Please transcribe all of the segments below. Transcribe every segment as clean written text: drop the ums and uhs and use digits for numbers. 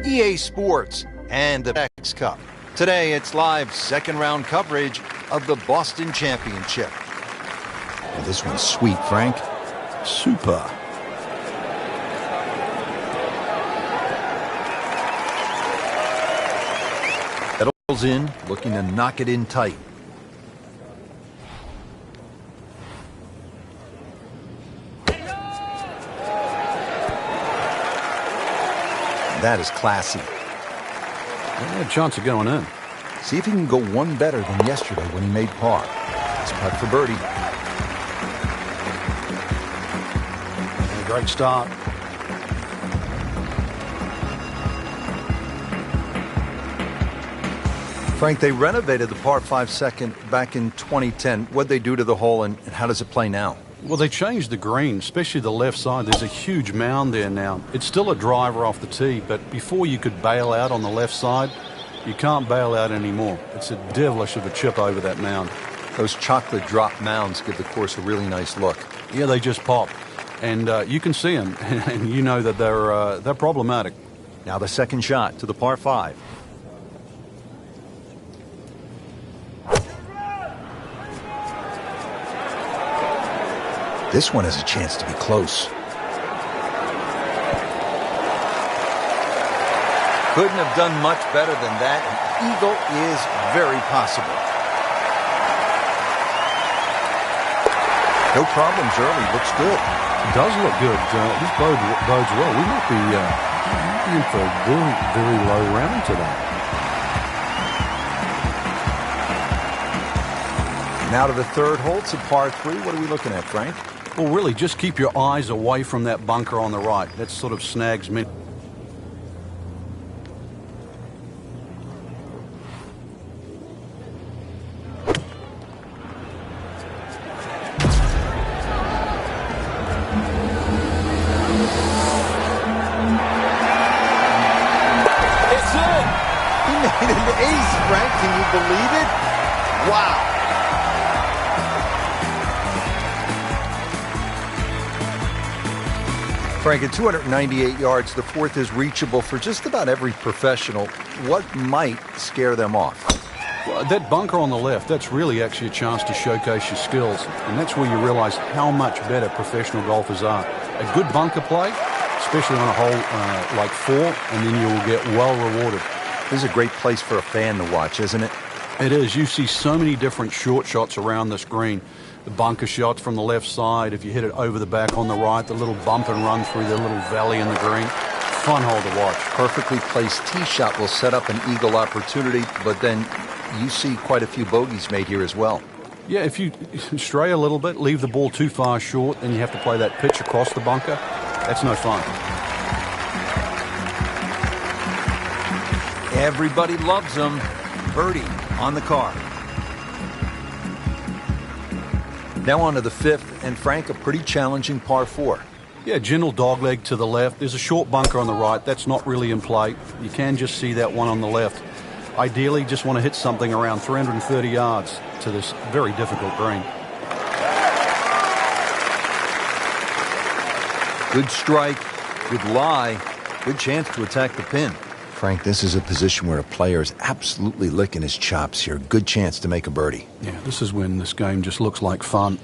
EA Sports, and the X Cup. Today, it's live second-round coverage of the Boston Championship. Well, this one's sweet, Frank. Super. Settles in, looking to knock it in tight. That is classy. Yeah, chance of going in. See if he can go one better than yesterday when he made par. It's putt for birdie. Yeah, great start. Frank, they renovated the par 5 second back in 2010. What'd they do to the hole, and how does it play now? Well, they changed the green, especially the left side. There's a huge mound there now. It's still a driver off the tee, but before you could bail out on the left side, you can't bail out anymore. It's a devilish of a chip over that mound. Those chocolate drop mounds give the course a really nice look. Yeah, they just pop. And you can see them, and you know that they're problematic. Now the second shot to the par 5. This one has a chance to be close. Couldn't have done much better than that. An eagle is very possible. No problems early. Looks good. It does look good. This bodes well. We might be in for a very, very low round today. Now to the third hole. It's a par 3. What are we looking at, Frank? Well, really, just keep your eyes away from that bunker on the right. That sort of snags me. It's in! He made an ace, Frank. Can you believe it? Wow. Frank, at 298 yards, the fourth is reachable for just about every professional. What might scare them off? Well, that bunker on the left, that's really actually a chance to showcase your skills. And that's where you realize how much better professional golfers are. A good bunker play, especially on a hole like 4, and then you'll get well rewarded. This is a great place for a fan to watch, isn't it? It is. You see so many different short shots around this green. The bunker shots from the left side, if you hit it over the back on the right, the little bump and run through the little valley in the green. Fun hole to watch. Perfectly placed tee shot will set up an eagle opportunity, but then you see quite a few bogeys made here as well. Yeah, if you stray a little bit, leave the ball too far short, then you have to play that pitch across the bunker. That's no fun. Everybody loves them. Birdie on the card. Now on to the fifth, and Frank, a pretty challenging par 4. Yeah, gentle dogleg to the left. There's a short bunker on the right. That's not really in play. You can just see that one on the left. Ideally, just want to hit something around 330 yards to this very difficult green. Good strike, good lie, good chance to attack the pin. Frank, this is a position where a player is absolutely licking his chops here. Good chance to make a birdie. Yeah, this is when this game just looks like fun.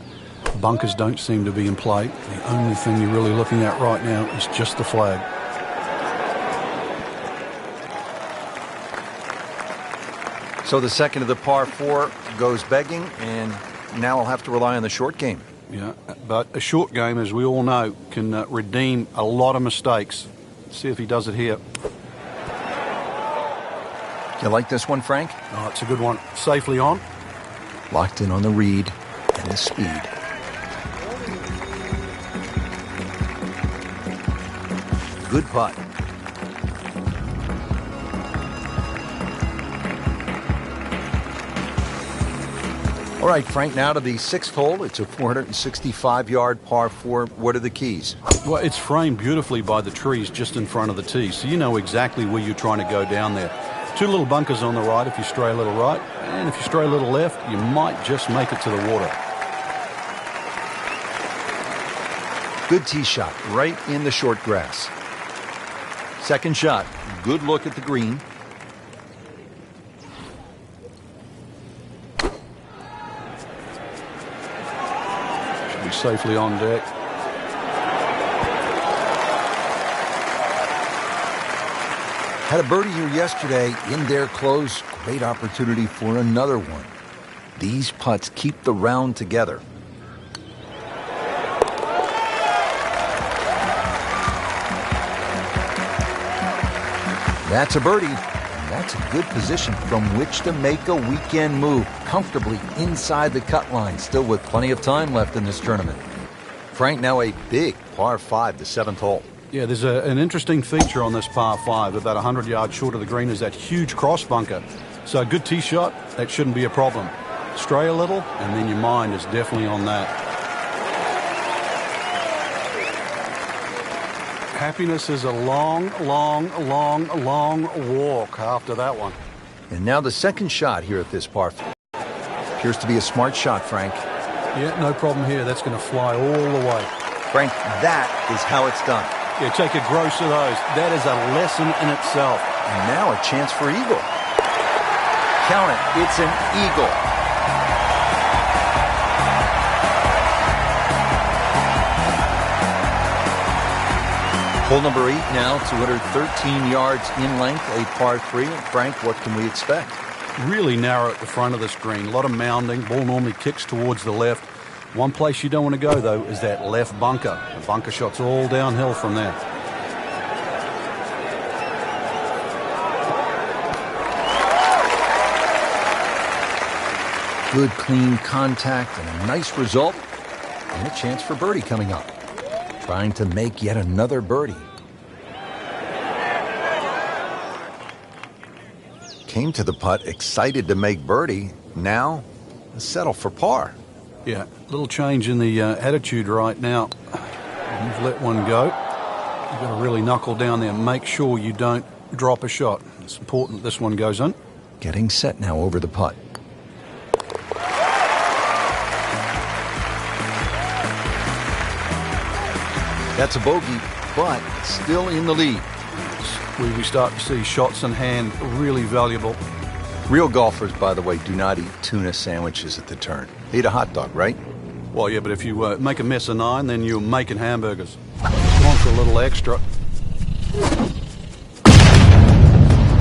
Bunkers don't seem to be in play. The only thing you're really looking at right now is just the flag. So the second of the par 4 goes begging, and now I'll have to rely on the short game. Yeah, but a short game, as we all know, can redeem a lot of mistakes. Let's see if he does it here. You like this one, Frank? Oh, it's a good one. Safely on. Locked in on the read and the speed. Good putt. All right, Frank, now to the sixth hole. It's a 465-yard par 4. What are the keys? Well, it's framed beautifully by the trees just in front of the tee, so you know exactly where you're trying to go down there. 2 little bunkers on the right if you stray a little right, and if you stray a little left, you might just make it to the water. Good tee shot right in the short grass. Second shot. Good look at the green. Should be safely on deck. Had a birdie here yesterday, in there close. Great opportunity for another one. These putts keep the round together. That's a birdie. And that's a good position from which to make a weekend move comfortably inside the cut line, still with plenty of time left in this tournament. Frank, now a big par 5, the 7th hole. Yeah, there's an interesting feature on this par 5. About 100 yards short of the green is that huge cross bunker. So a good tee shot, that shouldn't be a problem. Stray a little, and then your mind is definitely on that. Happiness is a long, long, long, long walk after that one. And now the second shot here at this par 5. Appears to be a smart shot, Frank. Yeah, no problem here. That's going to fly all the way. Frank, that is how it's done. Yeah, take a gross of those. That is a lesson in itself. And now a chance for eagle. Count it. It's an eagle. Hole number 8 now, 213 yards in length, a par 3. Frank, what can we expect? Really narrow at the front of this green. A lot of mounding. Ball normally kicks towards the left. One place you don't want to go, though, is that left bunker. The bunker shot's all downhill from there. Good, clean contact and a nice result. And a chance for birdie coming up. Trying to make yet another birdie. Came to the putt excited to make birdie. Now, settle for par. Yeah, a little change in the attitude right now. You've let one go. You've got to really knuckle down there and make sure you don't drop a shot. It's important this one goes in. Getting set now over the putt. That's a bogey, but still in the lead. It's where we start to see shots in hand really valuable. Real golfers, by the way, do not eat tuna sandwiches at the turn. They eat a hot dog, right? Well, yeah, but if you make a mess of 9, then you're making hamburgers. Want a little extra.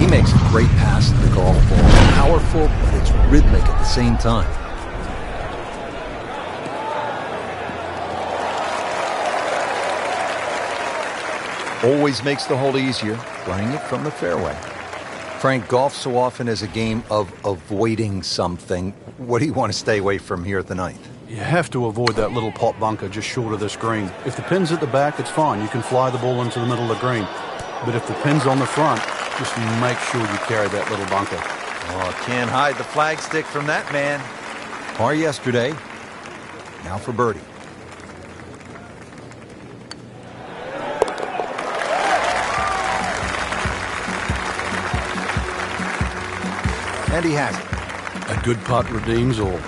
He makes a great pass to the golf ball. Powerful, but it's rhythmic at the same time. Always makes the hole easier, playing it from the fairway. Frank, golf so often is a game of avoiding something. What do you want to stay away from here at the 9th? You have to avoid that little pot bunker just short of this green. If the pin's at the back, it's fine. You can fly the ball into the middle of the green. But if the pin's on the front, just make sure you carry that little bunker. Oh, can't hide the flagstick from that man. Par yesterday. Now for birdie. And he has it. A good putt redeems all.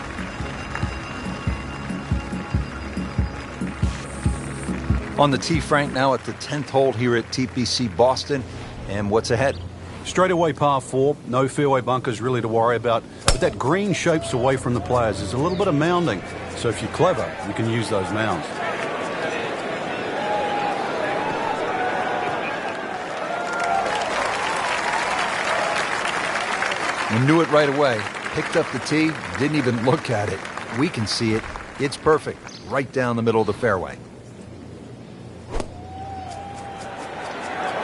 On the tee, Frank, now at the 10th hole here at TPC Boston. And what's ahead? Straight away par 4. No fairway bunkers really to worry about. But that green shapes away from the players. There's a little bit of mounding. So if you're clever, you can use those mounds. We knew it right away. Picked up the tee, didn't even look at it. We can see it. It's perfect. Right down the middle of the fairway.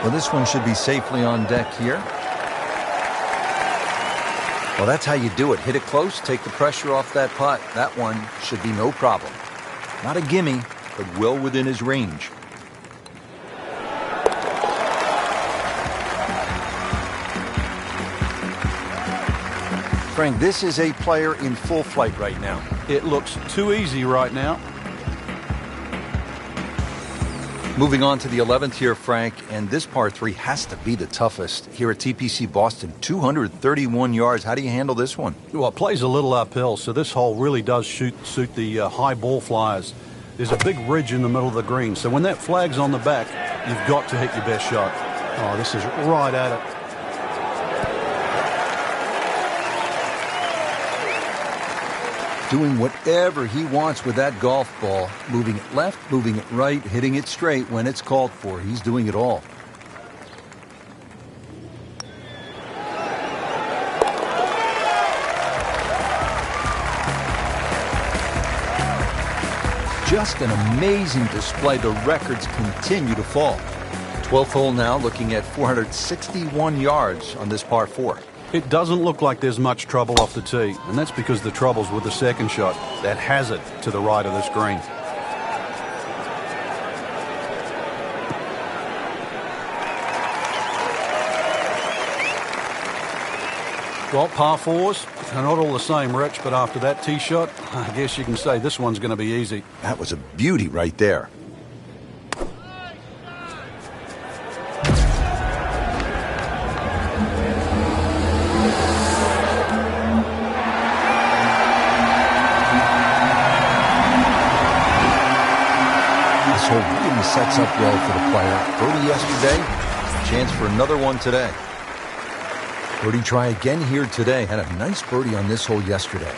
Well, this one should be safely on deck here. Well, that's how you do it. Hit it close, take the pressure off that putt. That one should be no problem. Not a gimme, but well within his range. Frank, this is a player in full flight right now. It looks too easy right now. Moving on to the 11th here, Frank, and this par 3 has to be the toughest here at TPC Boston. 231 yards. How do you handle this one? Well, it plays a little uphill, so this hole really does suit the high ball flyers. There's a big ridge in the middle of the green, so when that flag's on the back, you've got to hit your best shot. Oh, this is right at it. Doing whatever he wants with that golf ball. Moving it left, moving it right, hitting it straight when it's called for. He's doing it all. Just an amazing display. The records continue to fall. 12th hole now, looking at 461 yards on this par 4. It doesn't look like there's much trouble off the tee, and that's because the trouble's with the second shot. That hazard to the right of this green. Well, par 4s, they're not all the same, Rich, but after that tee shot, I guess you can say this one's going to be easy. That was a beauty right there. This hole really sets up well for the player. Birdie yesterday, chance for another one today. Birdie try again here today. Had a nice birdie on this hole yesterday.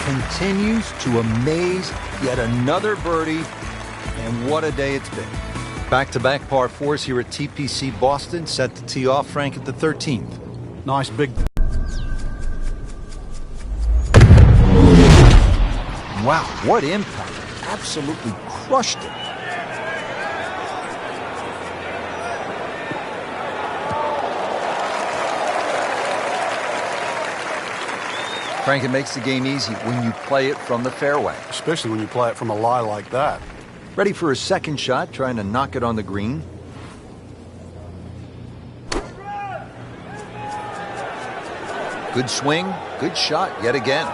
Continues to amaze. Yet another birdie. And what a day it's been. Back-to-back par 4s here at TPC Boston. Set to tee off, Frank, at the 13th. Nice big... Wow, what impact. Absolutely crushed it. Frank, it makes the game easy when you play it from the fairway. Especially when you play it from a lie like that. Ready for a second shot, trying to knock it on the green. Good swing, good shot yet again.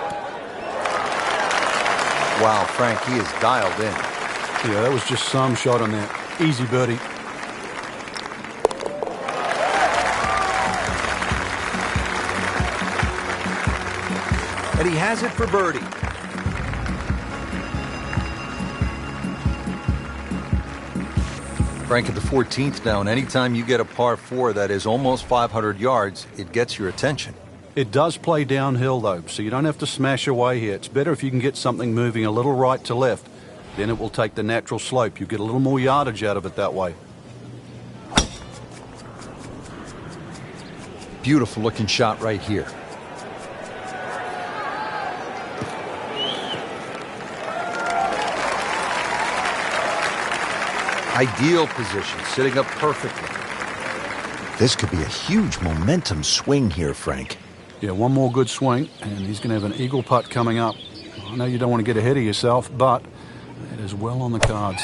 Wow, Frank, he is dialed in. Yeah, that was just some shot on that. Easy birdie. And he has it for birdie. Frank, at the 14th now, and anytime you get a par 4 that is almost 500 yards, it gets your attention. It does play downhill, though, so you don't have to smash away here. It's better if you can get something moving a little right to left. Then it will take the natural slope. You get a little more yardage out of it that way. Beautiful looking shot right here. Ideal position, sitting up perfectly. This could be a huge momentum swing here, Frank. Yeah, one more good swing, and he's going to have an eagle putt coming up. I know you don't want to get ahead of yourself, but it is well on the cards.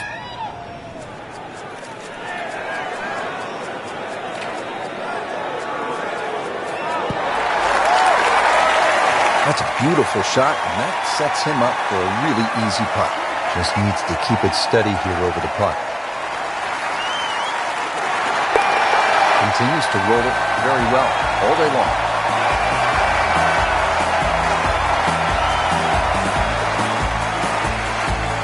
That's a beautiful shot, and that sets him up for a really easy putt. Just needs to keep it steady here over the putt. Continues to roll it very well all day long.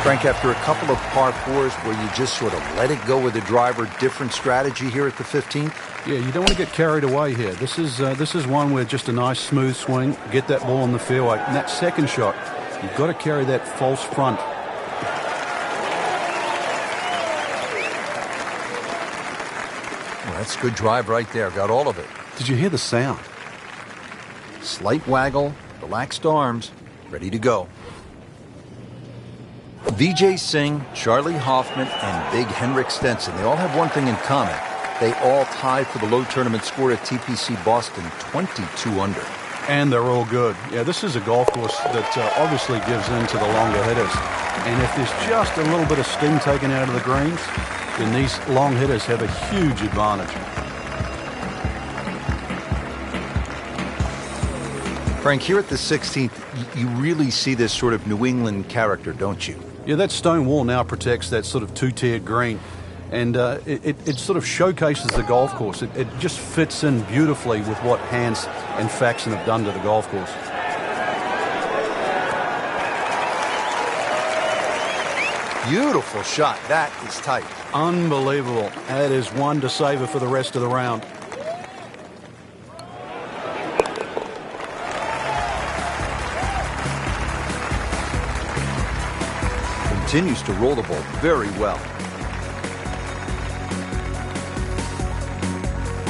Frank, after a couple of par 4s where you just sort of let it go with the driver, different strategy here at the 15th? Yeah, you don't want to get carried away here. This is one where just a nice smooth swing, get that ball on the fairway. And that second shot, you've got to carry that false front. Well, that's a good drive right there. Got all of it. Did you hear the sound? Slight waggle, relaxed arms, ready to go. Vijay Singh, Charlie Hoffman, and Big Henrik Stenson, they all have one thing in common. They all tied for the low tournament score at TPC Boston, 22 under. And they're all good. Yeah, this is a golf course that obviously gives in to the longer hitters. And if there's just a little bit of sting taken out of the greens, then these long hitters have a huge advantage. Frank, here at the 16th, you really see this sort of New England character, don't you? Yeah, that stone wall now protects that sort of two-tiered green. And it sort of showcases the golf course. It just fits in beautifully with what Hans and Faxon have done to the golf course. Beautiful shot. That is tight. Unbelievable. That is one to savor for the rest of the round. Continues to roll the ball very well.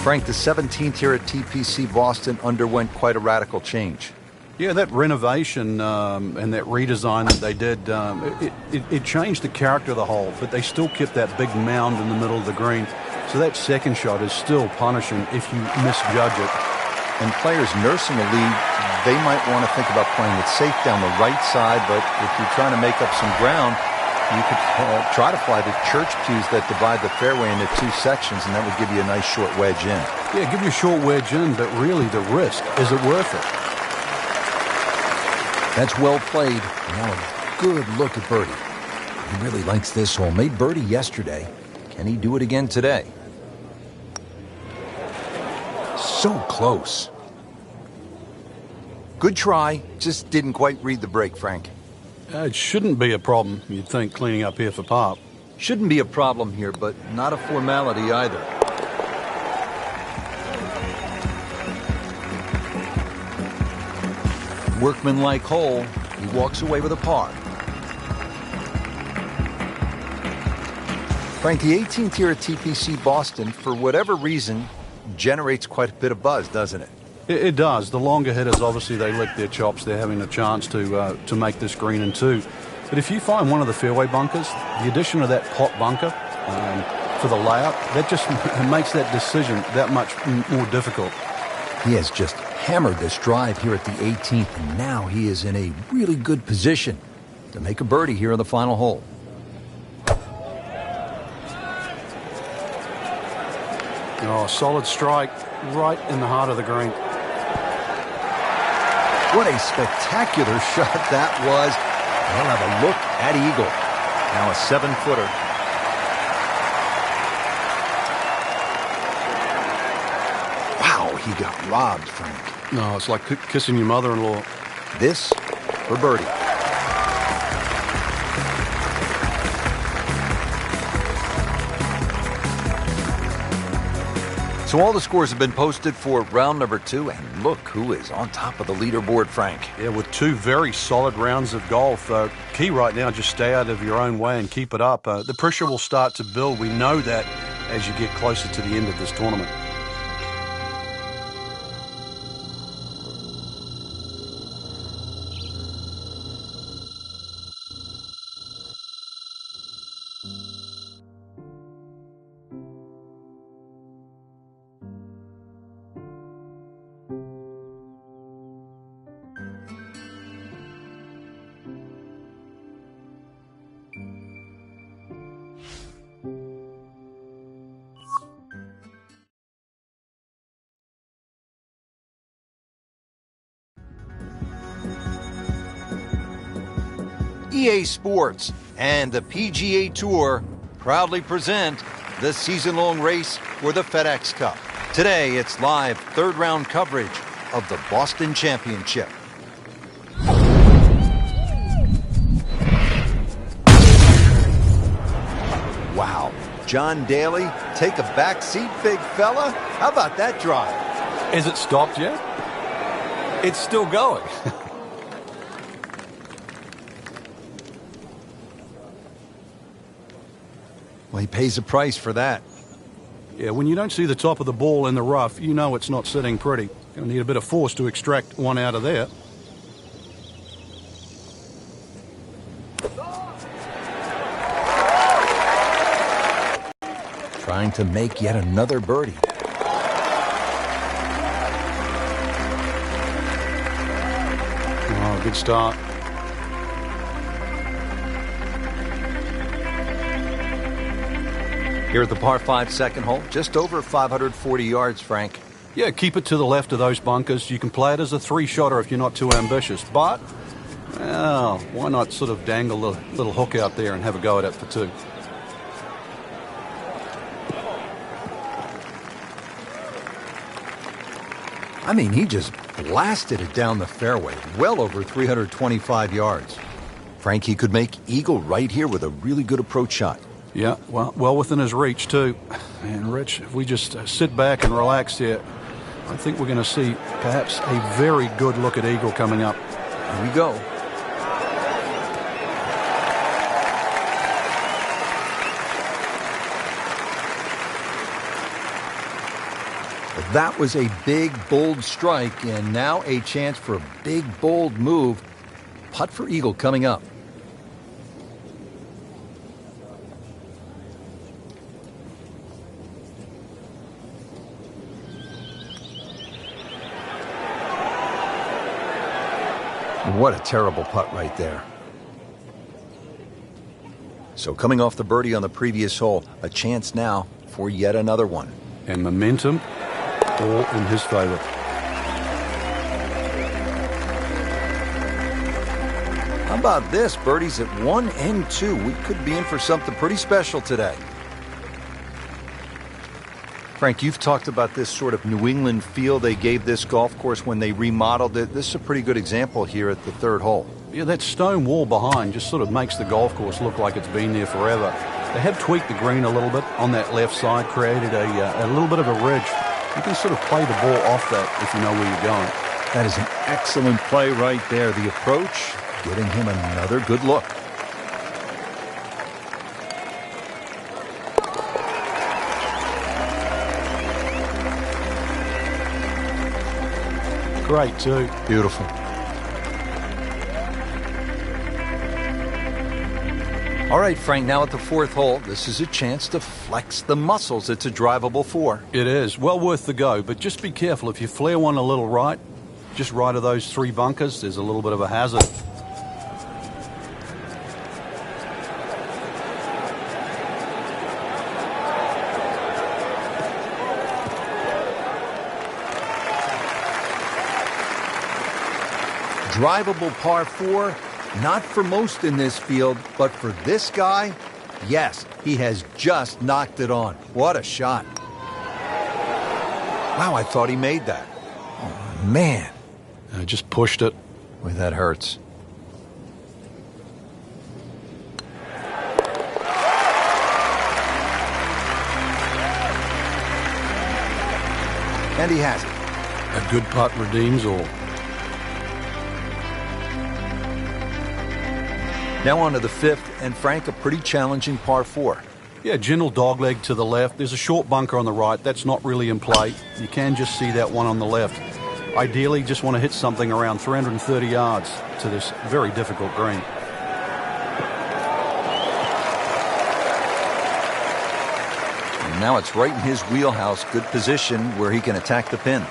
Frank, the 17th here at TPC Boston underwent quite a radical change. Yeah, that renovation and that redesign that they did, it changed the character of the hole, but they still kept that big mound in the middle of the green. So that second shot is still punishing if you misjudge it. And players nursing a lead, they might want to think about playing it safe down the right side, but if you're trying to make up some ground, you could try to fly the church pews that divide the fairway into two sections, and that would give you a nice short wedge in. Yeah, give you a short wedge in, but really the risk, is it worth it? That's well played. Now a good look at birdie. He really likes this hole. Made birdie yesterday. Can he do it again today? So close. Good try. Just didn't quite read the break, Frank. It shouldn't be a problem, you'd think, cleaning up here for par. Shouldn't be a problem here, but not a formality either. Workmanlike hole. He walks away with a par. Frank, the 18th here at TPC Boston, for whatever reason, generates quite a bit of buzz, doesn't it? It does. The longer hitters, obviously, they lick their chops. They're having a chance to make this green in two. But if you find one of the fairway bunkers, the addition of that pot bunker for the layup, that just makes that decision that much more difficult. He has just hammered this drive here at the 18th, and now he is in a really good position to make a birdie here on the final hole. Oh, solid strike right in the heart of the green. What a spectacular shot that was. We'll have a look at Eagle. Now a 7-footer. Wow, he got robbed, Frank. No, it's like kissing your mother-in-law. This for birdie. So all the scores have been posted for round number 2, and look who is on top of the leaderboard, Frank. Yeah, with two very solid rounds of golf. Key right now, just stay out of your own way and keep it up. The pressure will start to build. We know that as you get closer to the end of this tournament. EA Sports and the PGA Tour proudly present the season-long race for the FedEx Cup. Today, it's live third-round coverage of the Boston Championship. Wow. John Daly, take a back seat, big fella. How about that drive? Has it stopped yet? It's still going. Well, he pays a price for that. Yeah, when you don't see the top of the ball in the rough, you know it's not sitting pretty. Going to need a bit of force to extract one out of there. Trying to make yet another birdie. Oh, good start. Here at the par 5 second hole, just over 540 yards, Frank. Yeah, keep it to the left of those bunkers. You can play it as a three-shotter if you're not too ambitious. But, well, why not sort of dangle the little hook out there and have a go at it for two? I mean, he just blasted it down the fairway, well over 325 yards. Frankie could make eagle right here with a really good approach shot. Yeah, well within his reach, too. And, Rich, if we just sit back and relax here, I think we're going to see perhaps a very good look at eagle coming up. Here we go. That was a big, bold strike, and now a chance for a big, bold move. Putt for eagle coming up. What a terrible putt right there. So coming off the birdie on the previous hole, a chance now for yet another one. And momentum all in his favor. How about this? Birdies at 1 and 2. We could be in for something pretty special today. Frank, you've talked about this sort of New England feel they gave this golf course when they remodeled it. This is a pretty good example here at the third hole. Yeah, that stone wall behind just sort of makes the golf course look like it's been there forever. They have tweaked the green a little bit on that left side, created a little bit of a ridge. You can sort of play the ball off that if you know where you're going. That is an excellent play right there. The approach, getting him another good look. Great, too. Beautiful. All right, Frank, now at the fourth hole, this is a chance to flex the muscles. It's a drivable 4. It is. Well worth the go, but just be careful. If you flare one a little right, just right of those 3 bunkers, there's a little bit of a hazard. Drivable par 4, not for most in this field, but for this guy, yes, he has just knocked it on. What a shot. Wow, I thought he made that. Oh, man. I just pushed it. Boy, that hurts. And he has it. A good putt redeems all. Now on to the 5th, and Frank, a pretty challenging par 4. Yeah, gentle dogleg to the left. There's a short bunker on the right. That's not really in play. You can just see that one on the left. Ideally, just want to hit something around 330 yards to this very difficult green. And now it's right in his wheelhouse. Good position where he can attack the pin.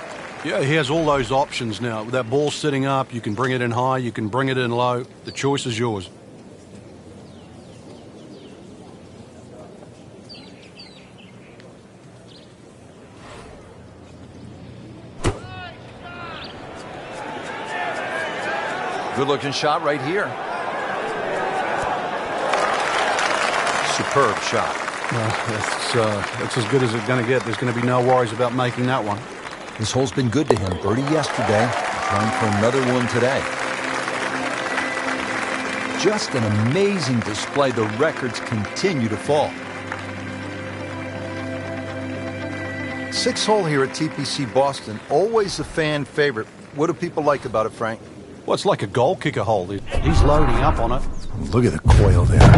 Yeah, he has all those options now. With that ball sitting up, you can bring it in high, you can bring it in low. The choice is yours. Good-looking shot right here. Superb shot. That's as good as it's going to get. There's going to be no worries about making that one. This hole's been good to him. Birdie yesterday, trying for another one today. Just an amazing display. The records continue to fall. 6th hole here at TPC Boston. Always a fan favorite. What do people like about it, Frank? Well, it's like a goal kicker hole. He's loading up on it. Look at the coil there.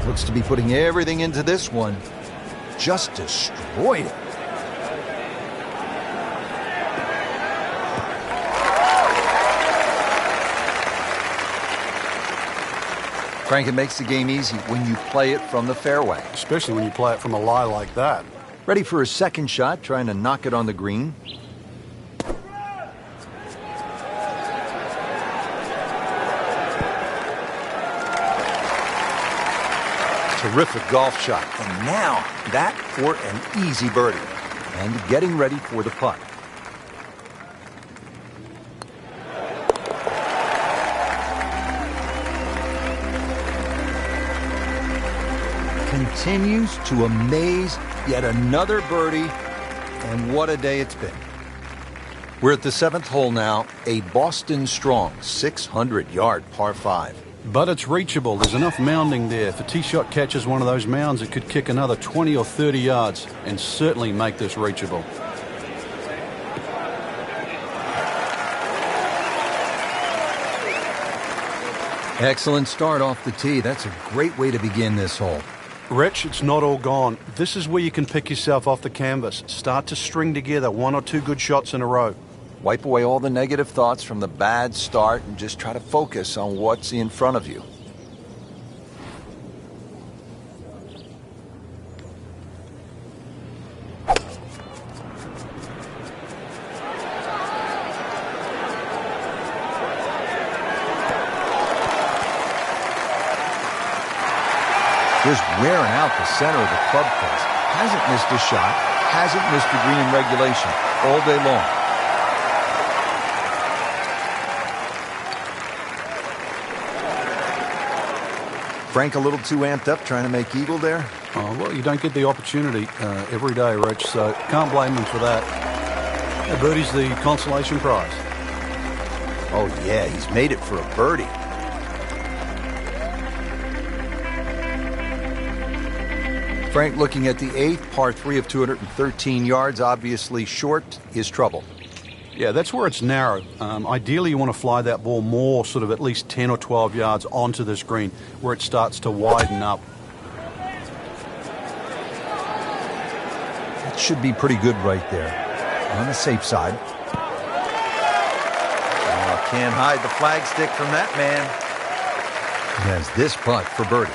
Looks to be putting everything into this one. Just destroyed it. Frank, it makes the game easy when you play it from the fairway. Especially when you play it from a lie like that. Ready for his second shot, trying to knock it on the green. Terrific golf shot. And now that for an easy birdie. And getting ready for the putt. Continues to amaze. Yet another birdie. And what a day it's been. We're at the 7th hole now, a Boston strong 600-yard par 5. But it's reachable. There's enough mounding there. If a tee shot catches one of those mounds, it could kick another 20 or 30 yards and certainly make this reachable. Excellent start off the tee. That's a great way to begin this hole. Rich, it's not all gone. This is where you can pick yourself off the canvas. Start to string together 1 or 2 good shots in a row. Wipe away all the negative thoughts from the bad start and just try to focus on what's in front of you. Just wearing out the center of the club face. Hasn't missed a shot, hasn't missed a green in regulation all day long. Frank a little too amped up trying to make eagle there? Oh, well, you don't get the opportunity every day, Rich, so can't blame him for that. A birdie's the consolation prize. Oh, yeah, he's made it for a birdie. Frank looking at the 8th, par 3 of 213 yards, obviously short, is trouble. Yeah, that's where it's narrow. Ideally, you want to fly that ball more, sort of at least 10 or 12 yards onto this green, where it starts to widen up. That should be pretty good right there. On the safe side. Oh, can't hide the flagstick from that man. He has this putt for birdie.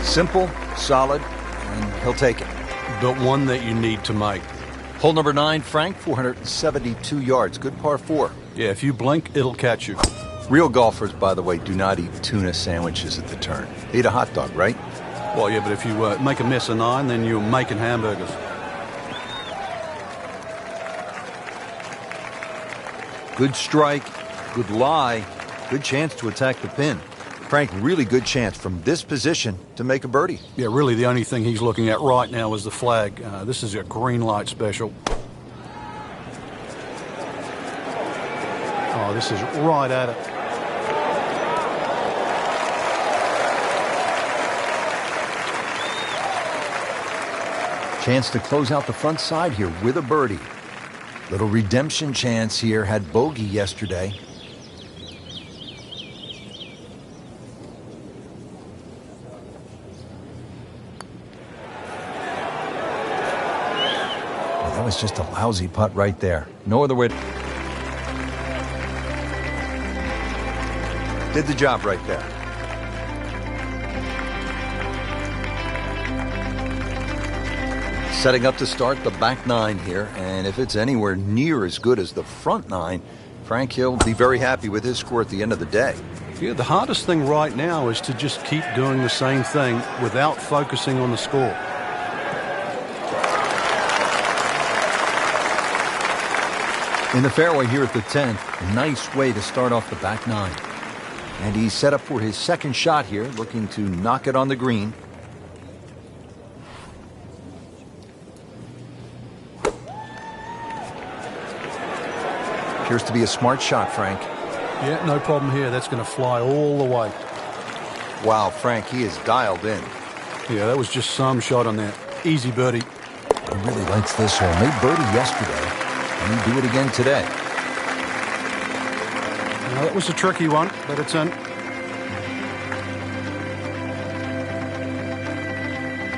Simple, solid, and he'll take it. But one that you need to make. Hole number 9, Frank, 472 yards. Good par 4. Yeah, if you blink, it'll catch you. Real golfers, by the way, do not eat tuna sandwiches at the turn. They eat a hot dog, right? Well, yeah, but if you make a mess of 9, then you're making hamburgers. Good strike, good lie, good chance to attack the pin. Frank, really good chance from this position to make a birdie. Yeah, really the only thing he's looking at right now is the flag. This is a green light special. Oh, this is right at it. Chance to close out the front side here with a birdie. Little redemption chance here. Had bogey yesterday. That was just a lousy putt right there. No other way. Did the job right there. Setting up to start the back 9 here, and if it's anywhere near as good as the front 9, Frank, he'll be very happy with his score at the end of the day. Yeah, the hardest thing right now is to just keep doing the same thing without focusing on the score. In the fairway here at the 10th, a nice way to start off the back 9. And he's set up for his second shot here, looking to knock it on the green. Appears to be a smart shot, Frank. Yeah, no problem here. That's going to fly all the way. Wow, Frank, he is dialed in. Yeah, that was just some shot on that. Easy birdie. He really likes this hole. Made birdie yesterday, and he'll do it again today. Now, that was a tricky one, but it's in.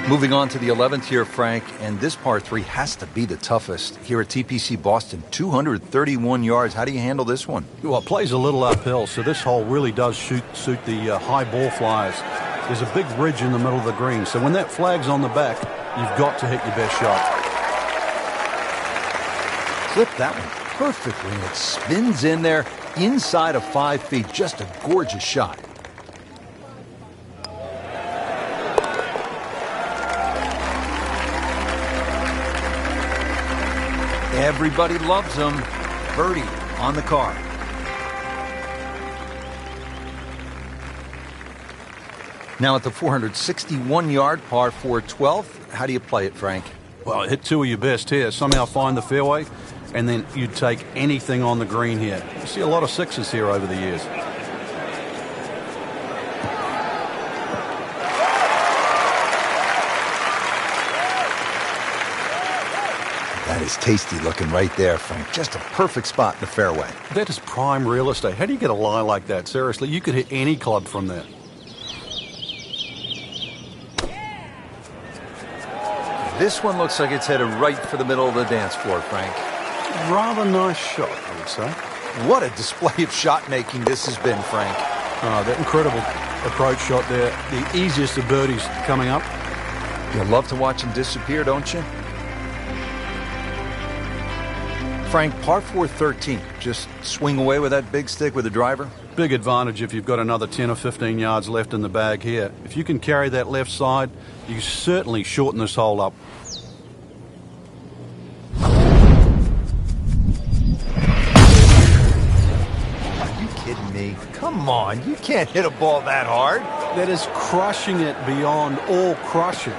Moving on to the 11th here, Frank, and this par 3 has to be the toughest here at TPC Boston. 231 yards. How do you handle this one? Well, it plays a little uphill, so this hole really does suit the high ball flyers. There's a big ridge in the middle of the green, so when that flag's on the back, you've got to hit your best shot. Clip that one perfectly, and it spins in there inside of 5 feet. Just a gorgeous shot. Everybody loves him. Birdie on the card. Now at the 461-yard par 4 12th, how do you play it, Frank? Well, hit two of your best here. Somehow find the fairway, and then you take anything on the green here. You see a lot of sixes here over the years. That is tasty looking right there, Frank. Just a perfect spot in the fairway. That is prime real estate. How do you get a lie like that? Seriously, you could hit any club from there. This one looks like it's headed right for the middle of the dance floor, Frank. Rather nice shot, I would say. What a display of shot making this has been, Frank. That incredible approach shot there. The easiest of birdies coming up. You love to watch them disappear, don't you? Frank, par 4 13. Just swing away with that big stick with the driver. Big advantage if you've got another 10 or 15 yards left in the bag here. If you can carry that left side, you certainly shorten this hole up. Are you kidding me? Come on, you can't hit a ball that hard. That is crushing it beyond all crushing.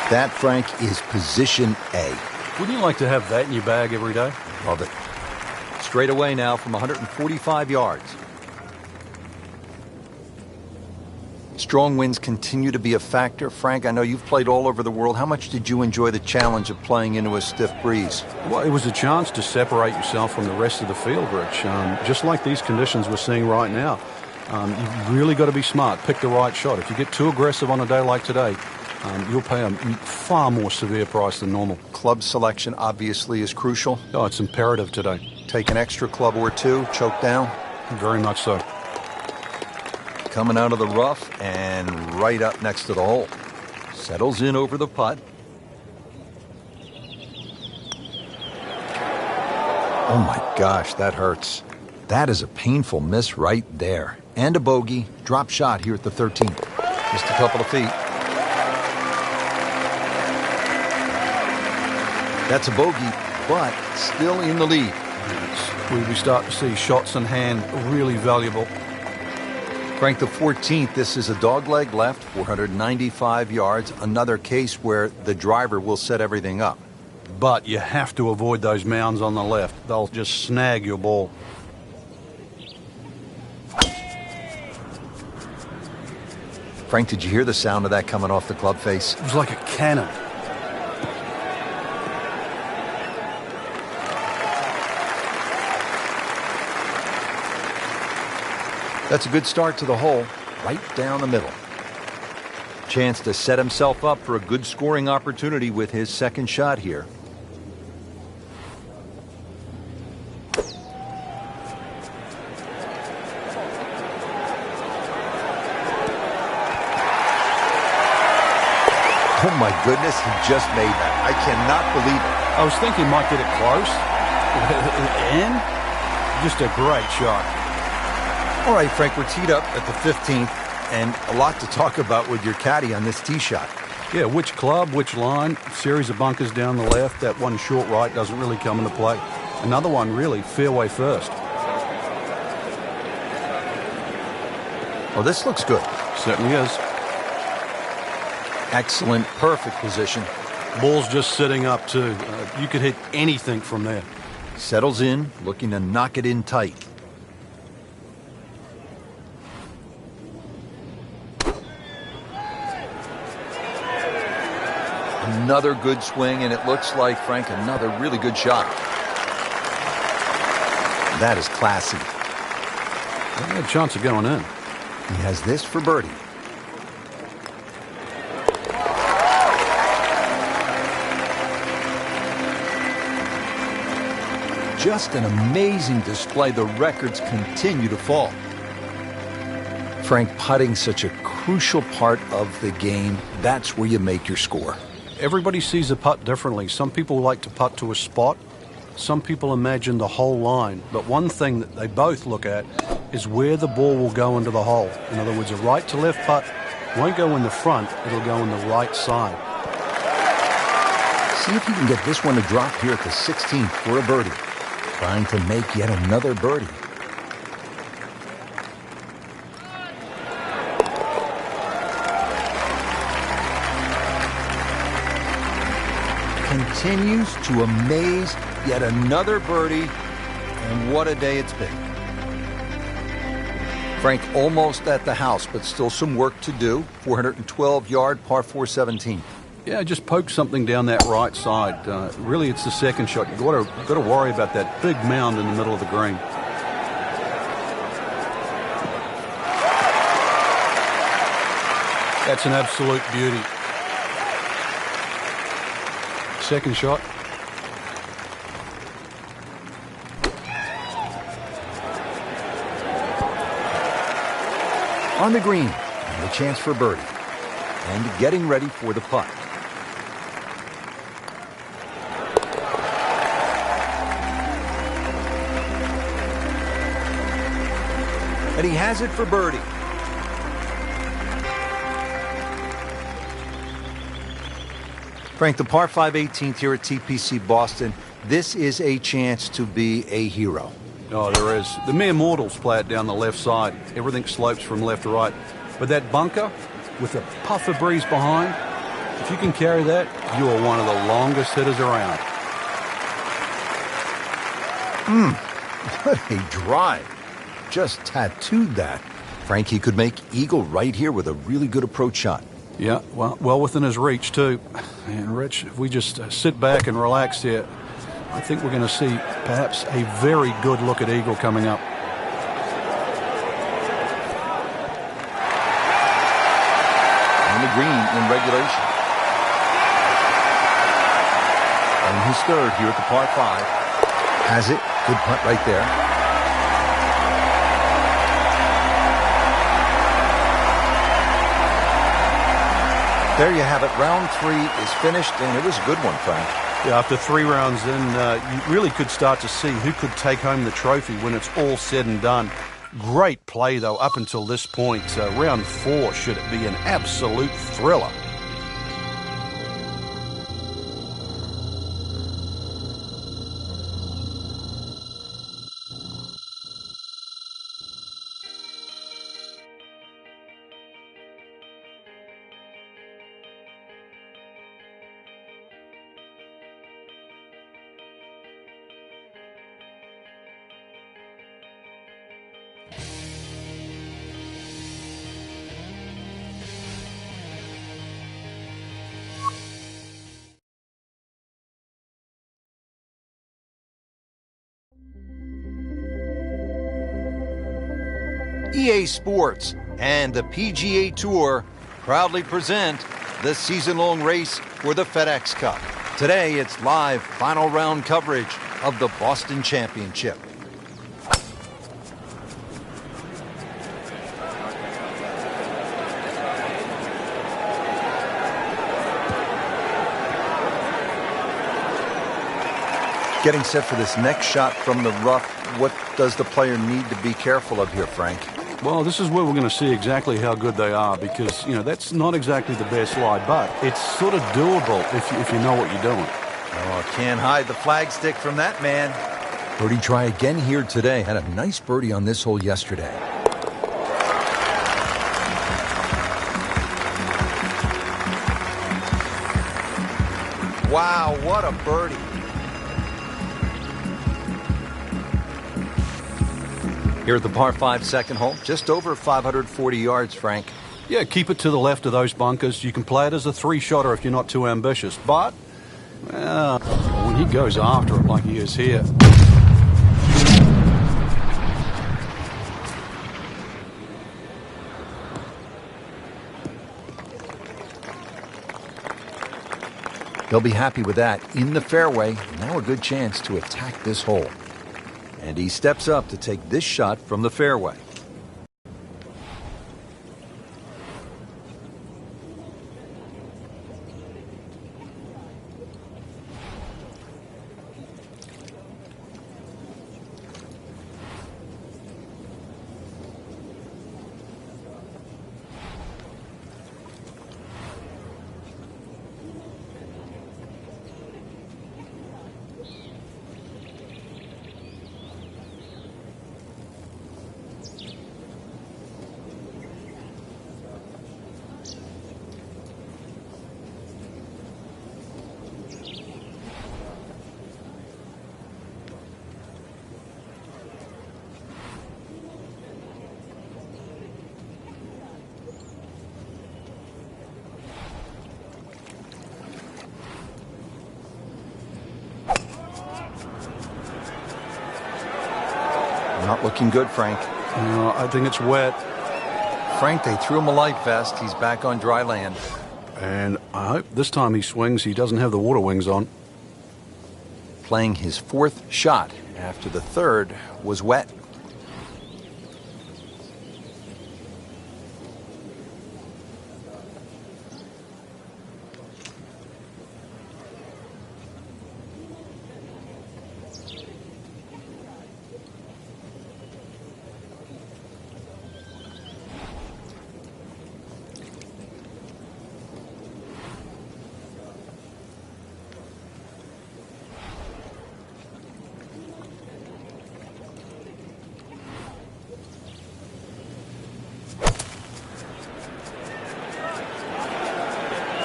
That, Frank, is position A. Wouldn't you like to have that in your bag every day? Love it. Straight away now from 145 yards. Strong winds continue to be a factor. Frank, I know you've played all over the world. How much did you enjoy the challenge of playing into a stiff breeze? Well, it was a chance to separate yourself from the rest of the field, Rich. Just like these conditions we're seeing right now. You've really got to be smart. Pick the right shot. If you get too aggressive on a day like today, you'll pay a far more severe price than normal. Club selection obviously is crucial. Oh, it's imperative today. Take an extra club or two, choke down. Very much so. Coming out of the rough and right up next to the hole. Settles in over the putt. Oh my gosh, that hurts. That is a painful miss right there. And a bogey. Drop shot here at the 13th. Just a couple of feet. That's a bogey, but still in the lead. We start to see shots in hand really valuable. Frank, the 14th, this is a dogleg left, 495 yards. Another case where the driver will set everything up. But you have to avoid those mounds on the left. They'll just snag your ball. Frank, did you hear the sound of that coming off the club face? It was like a cannon. That's a good start to the hole, right down the middle. Chance to set himself up for a good scoring opportunity with his second shot here. Oh my goodness, he just made that. I cannot believe it. I was thinking he might get it close. And just a great shot. All right, Frank, we're teed up at the 15th, and a lot to talk about with your caddy on this tee shot. Yeah, which club, which line, series of bunkers down the left. That one short right doesn't really come into play. Another one, really, fairway first. Oh, this looks good. Certainly is. Excellent, perfect position. Ball's just sitting up, too. You could hit anything from there. Settles in, looking to knock it in tight. Another good swing, and it looks like, Frank, another really good shot. That is classy. He had a chance of going in. He has this for birdie. Just an amazing display. The records continue to fall. Frank, putting such a crucial part of the game. That's where you make your score. Everybody sees a putt differently. Some people like to putt to a spot. Some people imagine the whole line. But one thing that they both look at is where the ball will go into the hole. In other words, a right to left putt won't go in the front. It'll go in the right side. See if you can get this one to drop here at the 16th for a birdie. Trying to make yet another birdie. continues to amaze. Yet another birdie, and what a day it's been. Frank almost at the house, but still some work to do. 412-yard par 4 17. Yeah, just poke something down that right side. Really, it's the second shot. You've got to worry about that big mound in the middle of the green. That's an absolute beauty. Second shot. On the green, and a chance for birdie. And getting ready for the putt. And he has it for birdie. Frank, the par 5 18th here at TPC Boston. This is a chance to be a hero. Oh, there is. The mere mortals play it down the left side. Everything slopes from left to right. But that bunker with a puff of breeze behind, if you can carry that, you are one of the longest hitters around. What a drive. Just tattooed that. Frank, he could make eagle right here with a really good approach shot. Yeah, well within his reach, too. And, Rich, if we just sit back and relax here, I think we're going to see perhaps a very good look at eagle coming up. On the green in regulation. And his third here at the par 5. Has it. Good putt right there. There you have it. Round 3 is finished, and it was a good one, Frank. Yeah, after 3 rounds in, you really could start to see who could take home the trophy when it's all said and done. Great play, though, up until this point. Round 4 should be an absolute thriller. EA Sports and the PGA Tour proudly present the season-long race for the FedEx Cup. Today, it's live final round coverage of the Boston Championship. Getting set for this next shot from the rough, what does the player need to be careful of here, Frank? Well, this is where we're going to see exactly how good they are because, that's not exactly the best lie, but it's sort of doable if you know what you're doing. Oh, can't hide the flagstick from that man. Birdie try again here today. Had a nice birdie on this hole yesterday. Wow, what a birdie. Here at the par 5 second hole, just over 540 yards, Frank. Yeah, keep it to the left of those bunkers. You can play it as a 3-shotter if you're not too ambitious. But, well, when he goes after it like he is here. They'll be happy with that. In the fairway, now a good chance to attack this hole. And he steps up to take this shot from the fairway. Not looking good, Frank. No, I think it's wet. Frank, they threw him a life vest. He's back on dry land. And I hope this time he swings, he doesn't have the water wings on. Playing his fourth shot after the third was wet.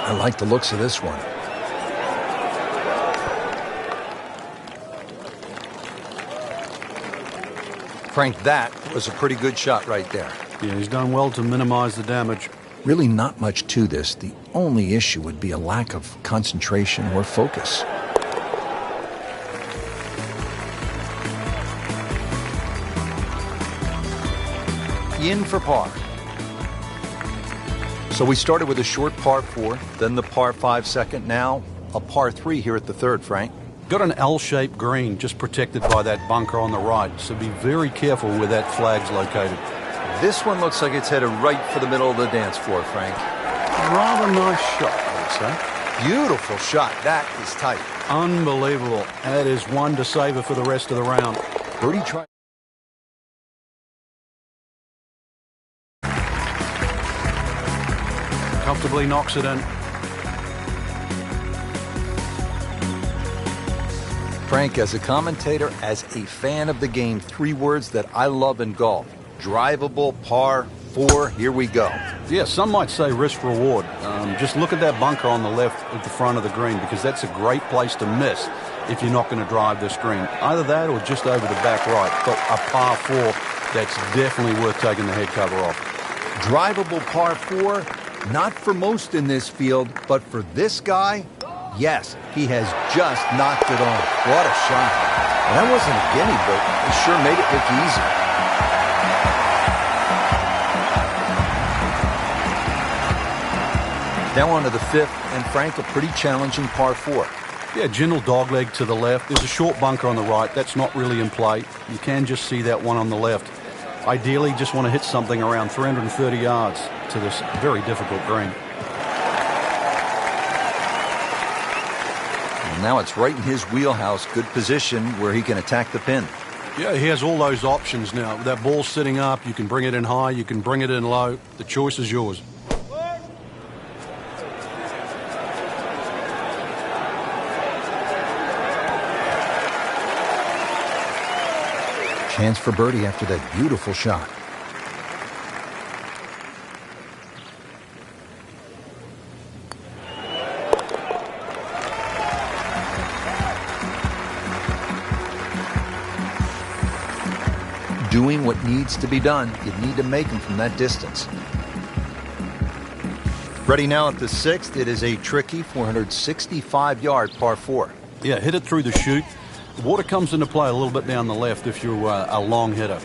I like the looks of this one. Frank, that was a pretty good shot right there. Yeah, he's done well to minimize the damage. Really not much to this. The only issue would be a lack of concentration or focus. In for par. So we started with a short par 4, then the par 5 second, now a par 3 here at the third, Frank. Got an L-shaped green just protected by that bunker on the right, so be very careful where that flag's located. This one looks like it's headed right for the middle of the dance floor, Frank. Rather nice shot, I would say. Beautiful shot. That is tight. Unbelievable. That is one to savor for the rest of the round. Birdie tried. Comfortably knocks it in. Frank, as a commentator, as a fan of the game, 3 words that I love in golf. Drivable par 4. Here we go. Yeah, some might say risk reward. Just look at that bunker on the left at the front of the green, because that's a great place to miss if you're not going to drive this green. Either that or just over the back right. But a par 4, that's definitely worth taking the head cover off. Drivable par 4. Not for most in this field, but for this guy, yes, he has just knocked it on. What a shot. And that wasn't a gimme, but he sure made it look easy. Now on to the fifth, and Frank, a pretty challenging par 4. Yeah, gentle dogleg to the left. There's a short bunker on the right. That's not really in play. You can just see that one on the left. Ideally, just want to hit something around 330 yards to this very difficult green. And now it's right in his wheelhouse. Good position where he can attack the pin. Yeah, he has all those options now. With that ball sitting up, you can bring it in high, you can bring it in low. The choice is yours. Chance for birdie after that beautiful shot. Doing what needs to be done. You need to make them from that distance. Ready now at the sixth. It is a tricky 465-yard par 4. Yeah, hit it through the chute. The water comes into play a little bit down the left if you're a long hitter.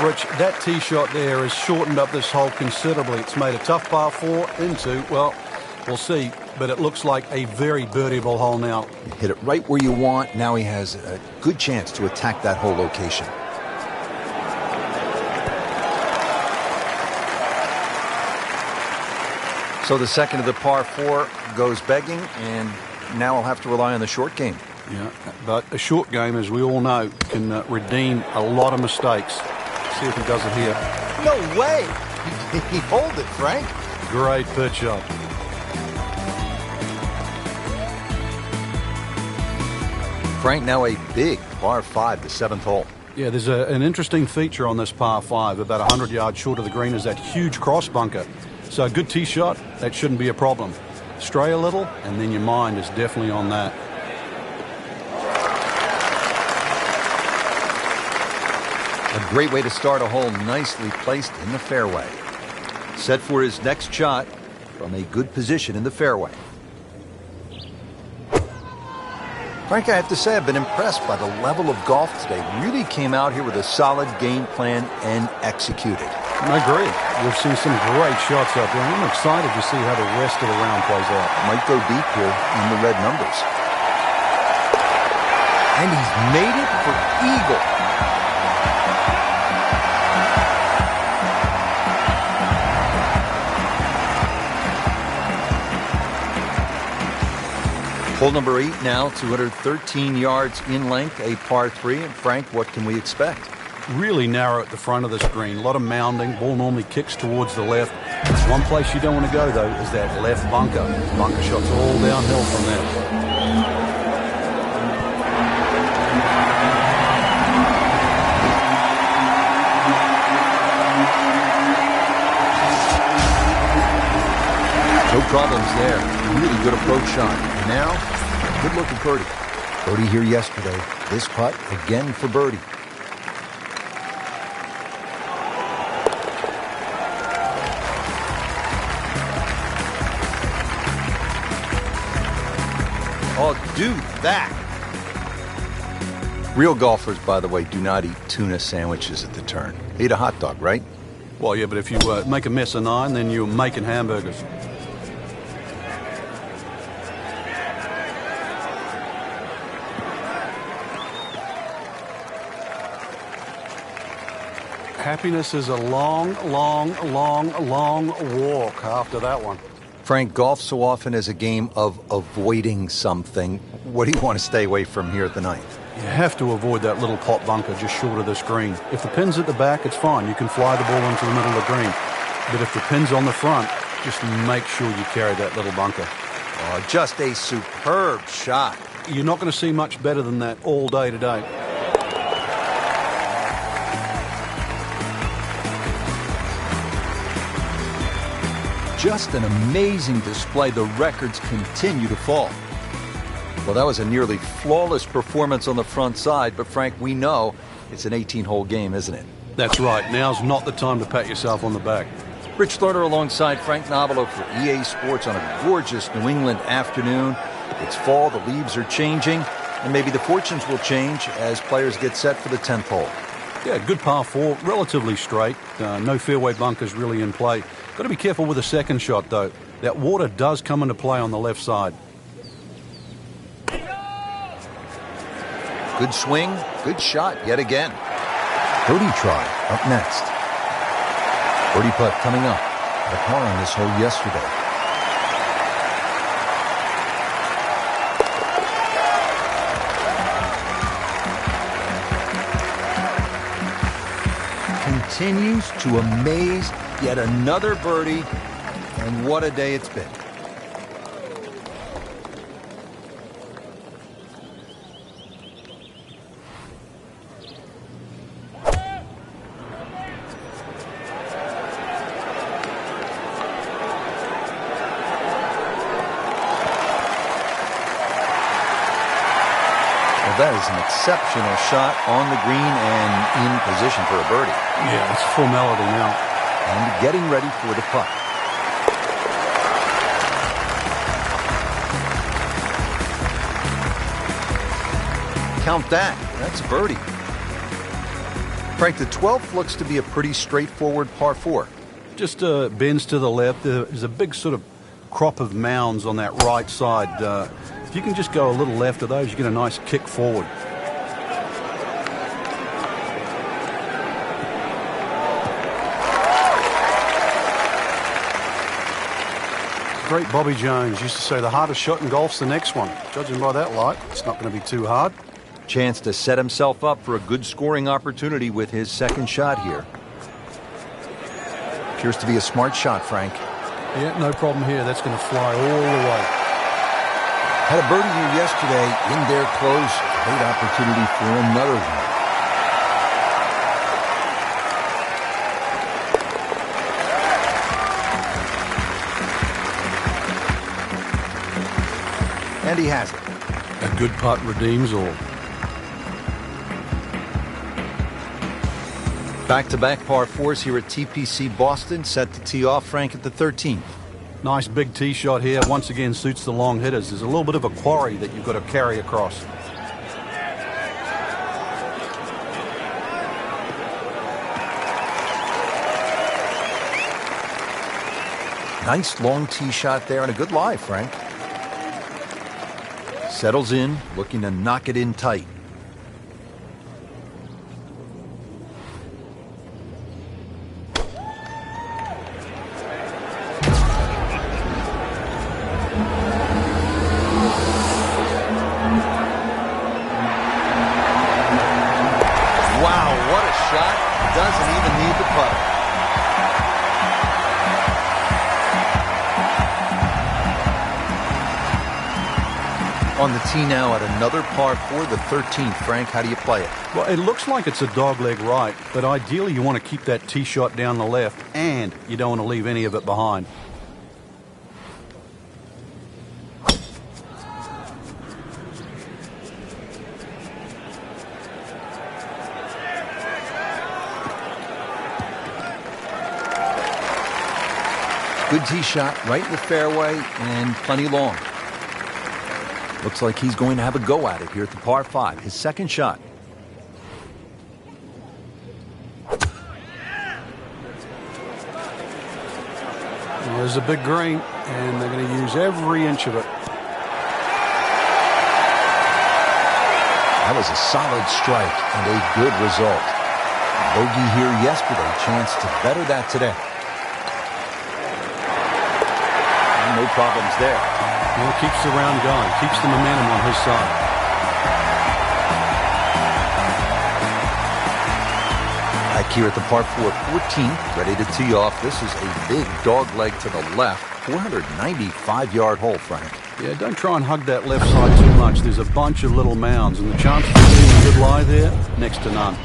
Rich, that tee shot there has shortened up this hole considerably. It's made a tough par 4 into, well, we'll see, but it looks like a very birdieable hole now. You hit it right where you want. Now he has a good chance to attack that whole location. So the second of the par 4 goes begging, and now I'll have to rely on the short game. Yeah, but a short game, as we all know, can redeem a lot of mistakes. See if he does it here. No way! He holed it, Frank. Great pitch up. Frank, now a big par 5, the 7th hole. Yeah, there's an interesting feature on this par 5. About 100 yards short of the green is that huge cross bunker. So a good tee shot, that shouldn't be a problem. Stray a little, and then your mind is definitely on that. A great way to start a hole, nicely placed in the fairway. Set for his next shot. from a good position in the fairway. Frank, I have to say I've been impressed by the level of golf today. Really came out here with a solid game plan and executed. I agree. We've seen some great shots out there. I'm excited to see how the rest of the round plays out. Might go deep here in the red numbers. And he's made it for eagle. Hole number 8 now, 213 yards in length, a par 3. And Frank, what can we expect? Really narrow at the front of the screen. A lot of mounding. Ball normally kicks towards the left. One place you don't want to go, though, is that left bunker. Bunker shots all downhill from there. No problems there. Really good approach shot. And now, good look at birdie. Birdie here yesterday. This putt again for birdie. Oh, do that. Real golfers, by the way, do not eat tuna sandwiches at the turn. They eat a hot dog, right? Well, yeah, but if you make a mess of 9, then you're making hamburgers. Happiness is a long, long, long, long walk after that one. Frank, golf so often is a game of avoiding something. What do you want to stay away from here at the ninth? You have to avoid that little pot bunker just short of the screen. If the pin's at the back, it's fine. You can fly the ball into the middle of the green. But if the pin's on the front, just make sure you carry that little bunker. Oh, just a superb shot. You're not going to see much better than that all day today. Just an amazing display. The records continue to fall. Well, that was a nearly flawless performance on the front side, but Frank, we know it's an 18-hole game, isn't it? That's right. Now's not the time to pat yourself on the back. Rich Lerner alongside Frank Nobilo for EA Sports on a gorgeous New England afternoon. It's fall, the leaves are changing, and maybe the fortunes will change as players get set for the 10th hole. Yeah, good par 4, relatively straight. No fairway bunkers really in play. Got to be careful with the second shot, though. That water does come into play on the left side. Good swing, good shot yet again. Birdie try up next. Birdie putt coming up. A par on this hole yesterday. Continues to amaze. Yet another birdie, and what a day it's been. Well, that is an exceptional shot on the green and in position for a birdie. Yeah, it's formality now. And getting ready for the putt. Count that. That's a birdie. Frank, the 12th looks to be a pretty straightforward par 4. Just bends to the left. There's a big sort of crop of mounds on that right side. If you can just go a little left of those, you get a nice kick forward. Great Bobby Jones used to say the hardest shot in golf's the next one. Judging by that light, it's not going to be too hard. Chance to set himself up for a good scoring opportunity with his second shot here. Appears to be a smart shot, Frank. Yeah, no problem here. That's going to fly all the way. Had a birdie here yesterday in there close. Great opportunity for another one. And he has it. A good putt redeems all. Back-to-back par 4s here at TPC Boston, set to tee off, Frank, at the 13th. Nice big tee shot here. Once again, suits the long hitters. There's a little bit of a quarry that you've got to carry across. Nice long tee shot there and a good lie, Frank. Settles in, looking to knock it in tight. Wow, what a shot. Doesn't even need the putter. On the tee now at another par 4, the 13th. Frank, how do you play it? Well, it looks like it's a dogleg right, but ideally you want to keep that tee shot down the left, and you don't want to leave any of it behind. Good tee shot, right in the fairway, and plenty long. Looks like he's going to have a go at it here at the par 5, his second shot. There's a big green, and they're going to use every inch of it. That was a solid strike and a good result. Bogey here yesterday, chance to better that today. No problems there. Well, keeps the round going, keeps the momentum on his side. Back here at the par 4, 14th, ready to tee off. This is a big dog leg to the left, 495-yard hole, Frank. Yeah, don't try and hug that left side too much. There's a bunch of little mounds, and the chances of getting a good lie there, next to none.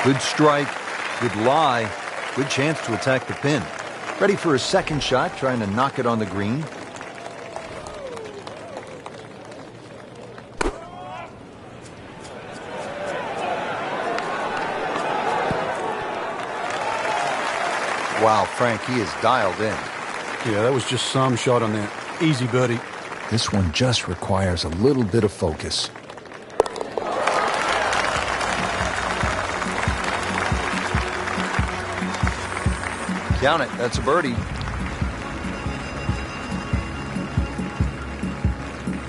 Good strike, good lie, good chance to attack the pin. Ready for his second shot, trying to knock it on the green. Wow, Frank, he is dialed in. Yeah, that was just some shot on there. Easy birdie. This one just requires a little bit of focus. Count it. That's a birdie.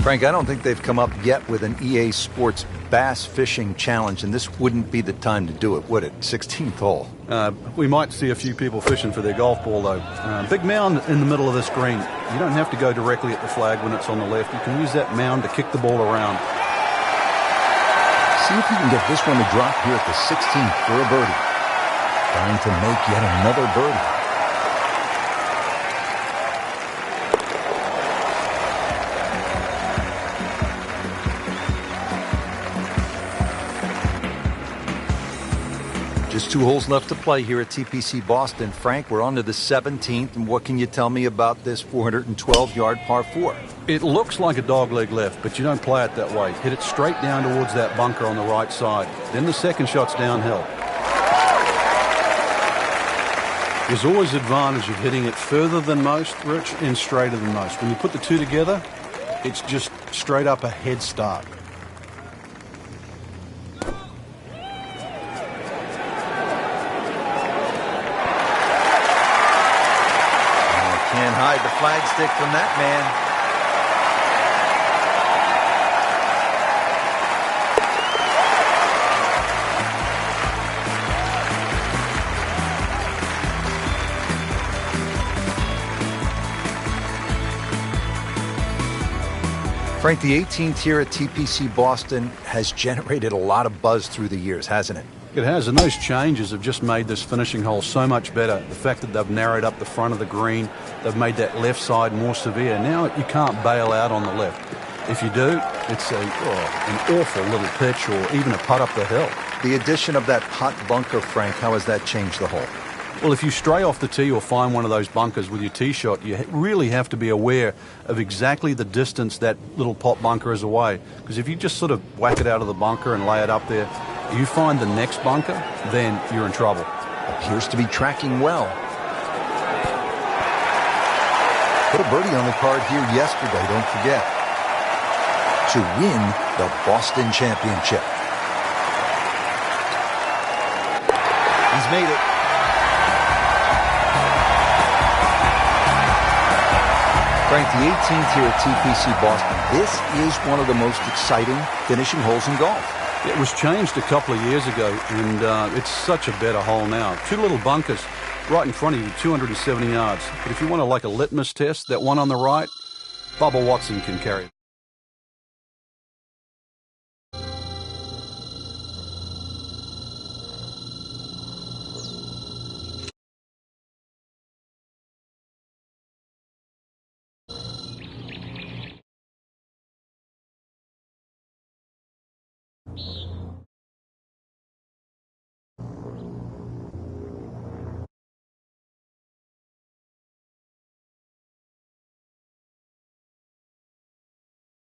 Frank, I don't think they've come up yet with an EA Sports bass fishing challenge, and this wouldn't be the time to do it, would it? 16th hole. We might see a few people fishing for their golf ball, though. Big mound in the middle of this green. You don't have to go directly at the flag when it's on the left. You can use that mound to kick the ball around. See if you can get this one to drop here at the 16th for a birdie. Trying to make yet another birdie. Just 2 holes left to play here at TPC Boston. Frank, we're on to the 17th, and what can you tell me about this 412-yard par 4? It looks like a dogleg left, but you don't play it that way. Hit it straight down towards that bunker on the right side. Then the second shot's downhill. There's always advantage of hitting it further than most, Rich, and straighter than most. When you put the two together, it's just straight up a head start. Can't hide the flagstick from that man. Frank, the 18th here at TPC Boston has generated a lot of buzz through the years, hasn't it? It has, and those changes have just made this finishing hole so much better. The fact that they've narrowed up the front of the green, they've made that left side more severe. Now you can't bail out on the left. If you do, it's an awful little pitch or even a putt up the hill. The addition of that putt bunker, Frank, how has that changed the hole? Well, if you stray off the tee or find one of those bunkers with your tee shot, you really have to be aware of exactly the distance that little pot bunker is away. Because if you just sort of whack it out of the bunker and lay it up there, you find the next bunker, then you're in trouble. Appears to be tracking well. Put a birdie on the card here yesterday, don't forget, to win the Boston Championship. He's made it. Frank, the 18th here at TPC Boston. This is one of the most exciting finishing holes in golf. It was changed a couple of years ago, and it's such a better hole now. Two little bunkers right in front of you, 270 yards. But if you want to like a litmus test, that one on the right, Bubba Watson can carry it.